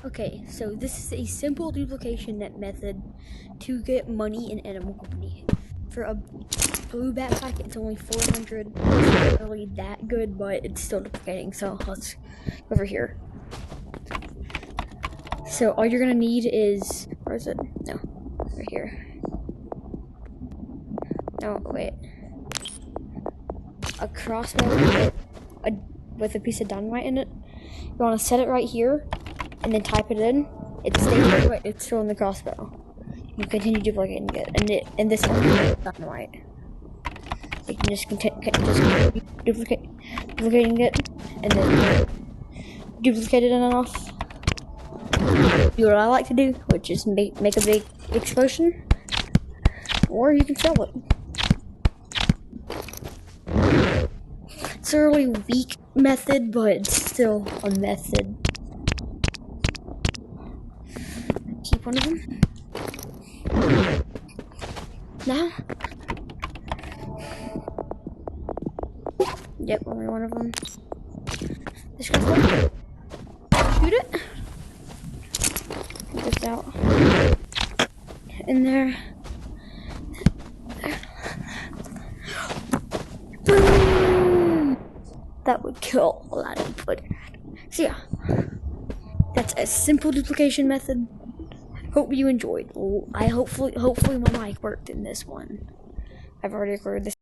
Okay, so this is a simple duplication net method to get money in Animal Company. For a blue backpack, it's only 400. It's not really that good, but it's still duplicating. So let's go over here. So all you're gonna need is, where is it? No, right here. No, wait. A crossbow with a piece of dynamite in it. You want to set it right here, and then type it in. It stays right. It's still in the crossbow. You continue duplicating it, and this is dynamite. You can just continue duplicating it, and then duplicate it enough. Do what I like to do, which is make a big explosion, or you can sell it. It's a really weak method, but it's still a method. Keep one of them. Now. Yep, only one of them. This guy's one. Shoot it. Get this out. In there. Boom! That would kill a lot of people. So yeah, that's a simple duplication method. Hope you enjoyed. Hopefully my mic worked in this one. I've already recorded this.